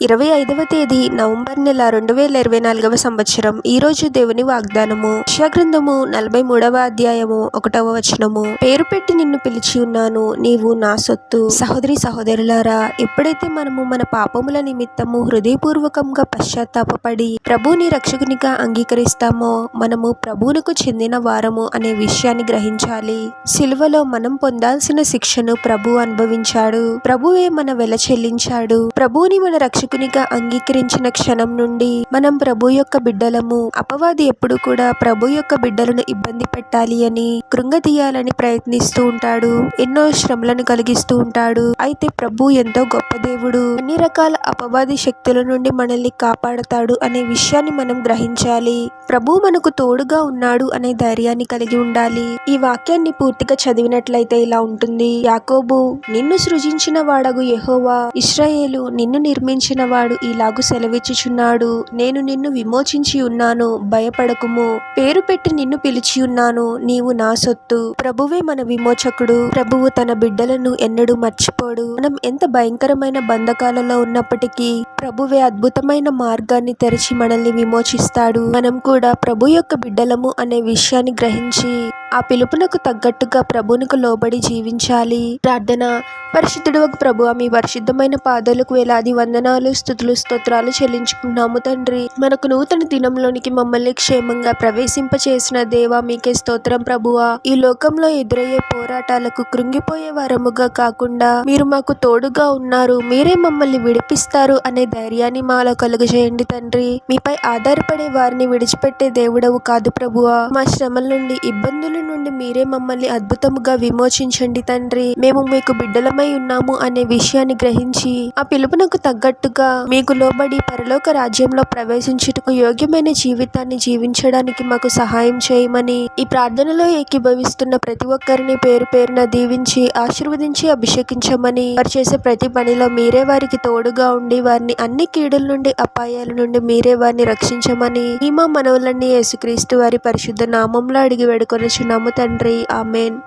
25వ తేదీ నవంబర్ నెల 2024వ సంవత్సరం. ఈ రోజు దేవుని వాగ్దానము. యెషయా 43వ అధ్యాయము 1వ వచనము. పేరు పెట్టి నిన్ను పిలిచి ఉన్నాను, నీవు నా సొత్తు. సహోదరి సహోదరులారా, ఎప్పుడైతే మనము మన పాపముల నిమిత్తము హృదయపూర్వకంగా పశ్చాత్తాపపడి ప్రభువుని రక్షకునిగా అంగీకరిస్తామో మనము ప్రభువునకు చెందిన వారము అనే విషయాన్ని గ్రహించాలి. సిలువలో మనం పొందాల్సిన శిక్షను ప్రభువు అనుభవించాడు. ప్రభువే మన వెల చెల్లించాడు. ప్రభువుని మన రక్షకునిగా అంగీకరించిన క్షణం నుండి మనం ప్రభు యొక్క బిడ్డలము. అపవాది ఎప్పుడు కూడా ప్రభు యొక్క బిడ్డలను ఇబ్బంది పెట్టాలి అని, కృంగతీయాలని ప్రయత్నిస్తూ ఉంటాడు. ఎన్నో శ్రమలను కలిగిస్తూ ఉంటాడు. అయితే ప్రభు ఎంతో గొప్ప దేవుడు. అన్ని రకాల అపవాది శక్తుల నుండి మనల్ని కాపాడతాడు అనే విషయాన్ని మనం గ్రహించాలి. ప్రభు మనకు తోడుగా ఉన్నాడు అనే ధైర్యాన్ని కలిగి ఉండాలి. ఈ వాక్యాన్ని పూర్తిగా చదివినట్లయితే ఇలా ఉంటుంది. యాకోబు, నిన్ను సృజించిన వాడగు యెహోవా, ఇశ్రాయేలు, నిన్ను నిర్మించిన వాడు ఇలాగు సెలవిచ్చుచున్నాడు, నేను నిన్ను విమోచించి ఉన్నాను, భయపడకుము. పేరు పెట్టి నిన్ను పిలిచి ఉన్నాను, నీవు నా సొత్తు. ప్రభువే మన విమోచకుడు. ప్రభువు తన బిడ్డలను ఎన్నడూ మర్చిపోడు. మనం ఎంత భయంకరమైన బంధకాలలో ఉన్నప్పటికీ ప్రభువే అద్భుతమైన మార్గాన్ని తెరిచి మనల్ని విమోచిస్తాడు. మనం కూడా ప్రభు యొక్క బిడ్డలము అనే విషయాన్ని గ్రహించి ఆ పిలుపునకు తగ్గట్టుగా ప్రభువునకు లోబడి జీవించాలి. ప్రార్థన. పరిశుద్ధుడవగు ప్రభువా, మీ పరిశుద్ధమైన పాదాలకు వేలాది వందనాలు, స్తుతులు, స్తోత్రాలు చెల్లించుకున్నాము తండ్రి. మనకు నూతన దినంలోనికి మమ్మల్ని క్షేమంగా ప్రవేశింపచేసిన దేవా, మీకే స్తోత్రం ప్రభువా. ఈ లోకంలో ఎదురయ్యే పోరాటాలకు కృంగిపోయే వారముగా కాకుండా మీరు మాకు తోడుగా ఉన్నారు, మీరే మమ్మల్ని విడిపిస్తారు అనే ధైర్యాన్ని మాలో కలుగజేయండి తండ్రి. మీపై ఆధారపడే వారిని విడిచిపెట్టే దేవుడవు కాదు ప్రభువా. మా శ్రమల నుండి, ఇబ్బందుల నుండి మీరే మమ్మల్ని అద్భుతముగా విమోచించండి తండ్రి. మేము మీకు బిడ్డలమై ఉన్నాము అనే విషయాన్ని గ్రహించి ఆ పిలుపునకు తగ్గట్టుగా మీకు లోబడి పరలోక రాజ్యంలో ప్రవేశించుటకు యోగ్యమైన జీవితాన్ని జీవించడానికి మాకు సహాయం చేయమని, ఈ ప్రార్థనలో ఏకీభవిస్తున్న ప్రతి ఒక్కరిని పేరు పేరున దీవించి ఆశీర్వదించి అభిషేకించమని, వారు చేసే ప్రతి పనిలో మీరే వారికి తోడుగా ఉండి వారిని అన్ని కీడుల నుండి, అపాయాల నుండి మీరే వారిని రక్షించమని ఈ మా మనవులన్నీ యేసుక్రీస్తు వారి పరిశుద్ధ నామంలో అడిగి వేడుకొనుచున్నాము తండ్రి. ఆమేన్.